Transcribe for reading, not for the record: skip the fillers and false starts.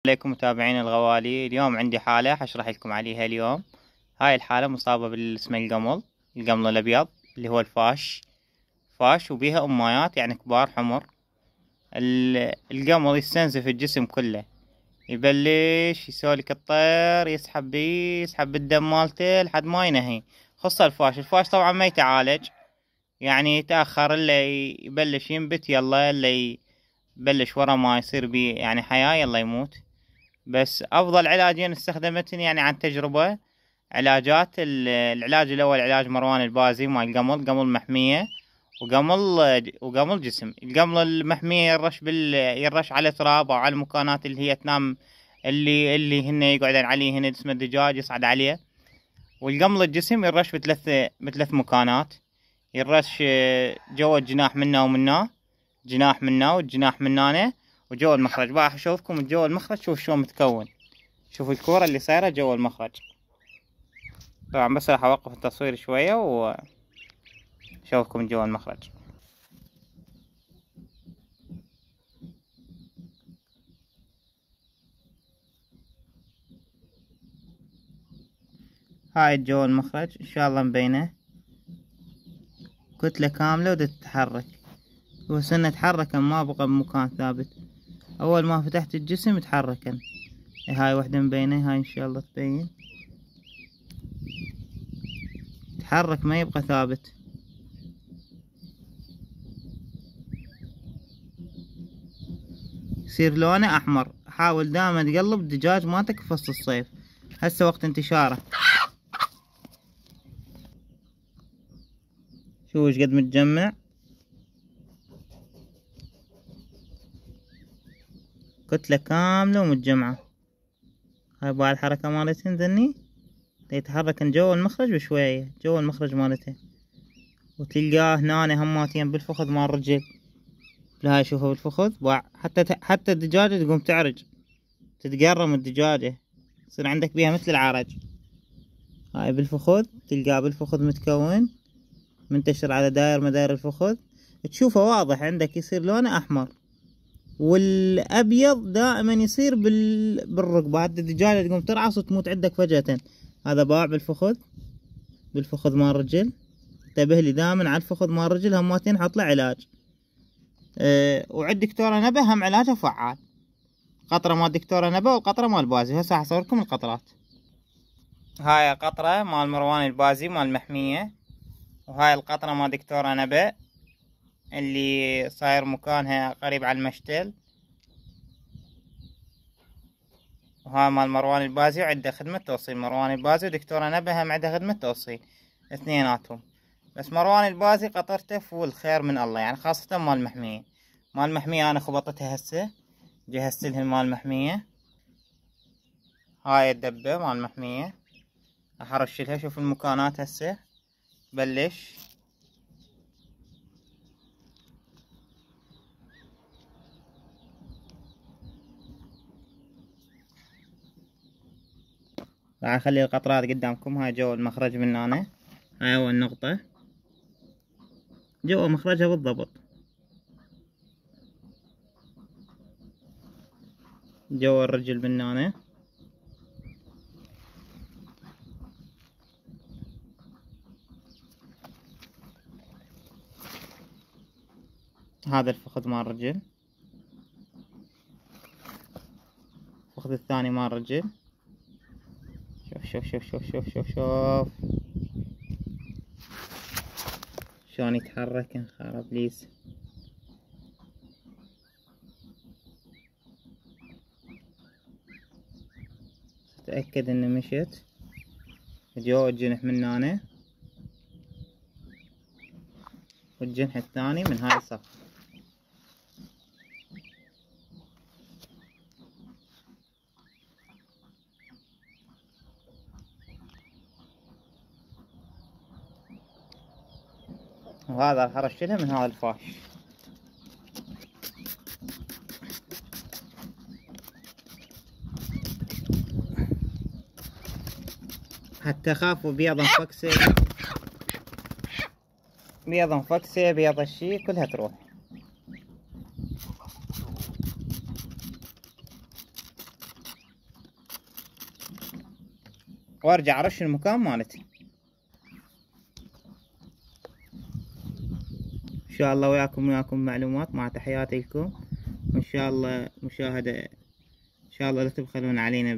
عليكم متابعين الغوالي. اليوم عندي حالة حشرح لكم عليها اليوم. هاي الحالة مصابة بالاسم القمل الأبيض اللي هو فاش وبيها أمايات يعني كبار حمر. القمل يستنزف الجسم كله، يبلش يسولك الطير، يسحب الدم مالته لحد ما ينهي. خصوصا الفاش طبعا ما يتعالج، يعني يتأخر إلا يبلش ينبت، يلا إلا يبلش ورا ما يصير بيه يعني حياة يلا يموت. بس افضل علاجين استخدمتني يعني عن تجربة علاجات. العلاج الاول علاج مروان البازي مال قمل محمية وقمل جسم. القمل المحمية يرش على تراب او على المكانات اللي هي تنام، اللي هن يقعدن عليه، هن اسم الدجاج يصعد عليه. والقمل الجسم يرش بثلاث مكانات. يرش جوا الجناح منا جناح منا والجناح منانه وجو المخرج. بقى اشوفكم جوا المخرج شوف شلون متكون. شوفوا الكورة اللي صايرة جوا المخرج. طبعا بس راح اوقف التصوير شوية واشوفكم جوا المخرج. هاي جوا المخرج ان شاء الله مبينة، كتلة كاملة وتتحرك. بس انه تحركن ما بقى بمكان ثابت، اول ما فتحت الجسم تحركن. هاي وحدة مبينة، هاي ان شاء الله تبين. تحرك ما يبقى ثابت. يصير لونه احمر. حاول دائما تقلب الدجاج مالتك في فصل الصيف، هسه وقت انتشاره. شوف ايش قد متجمع، كتلة كاملة ومتجمعة. هاي بعد الحركة مالتهن ذني يتحركن جوا المخرج بشوية، جوا المخرج مالته. وتلقاه هنا هماتين بالفخذ مال الرجل. هاي شوفوا بالفخذ حتى الدجاجة تقوم تعرج، تتقرم الدجاجة، يصير عندك بيها مثل العرج. هاي بالفخذ، تلقاه بالفخذ متكون منتشر على مداير الفخذ. تشوفه واضح عندك يصير لونه احمر، والابيض دائما يصير بالركبة. حتى الدجاجة تقوم ترعص وتموت عندك فجأة. هذا باع بالفخذ مال الرجل. انتبه لي دائما على الفخذ مال الرجل، هماتين حط له علاج. وعند دكتورة نبه هم علاجه فعال. قطرة مال دكتورة نبه والقطرة مال بازي. هسه حصوركم القطرات. هاي قطرة مال مروان البازي مال محمية، وهاي القطرة مال دكتورة نبه اللي صاير مكانها قريب على المشتل. وهاي مال مروان البازي وعنده خدمة توصيل. مروان البازي ودكتورة نبه هم عنده خدمة توصيل اثنيناتهم. بس مروان البازي قطرته فول خير من الله، يعني خاصة مال المحمية انا خبطتها هسه، جهزتلها مال المحمية. هاي الدبة مال المحمية راح ارشلها. شوف المكانات هسه بلش. راح اخلي القطرات قدامكم. هاي جو المخرج من هنا، هاي اول نقطة جوا مخرجها بالضبط. جوا الرجل من هنا. هذا الفخذ مال الرجل، الفخذ الثاني مال الرجل. شوف شلون يتحرك خراب ليس. تأكد انه مشت. جو الجنح من هنا والجنح الثاني من هاي الصف. وهذا راح ارشلها من هذا الفاش. حتى خافوا بيض انفكسه، بيض الشي كلها تروح. وارجع ارش المكان مالتي. ان شاء الله وياكم معلومات مع تحياتي لكم، وان شاء الله مشاهدة، ان شاء الله لا تبخلون علينا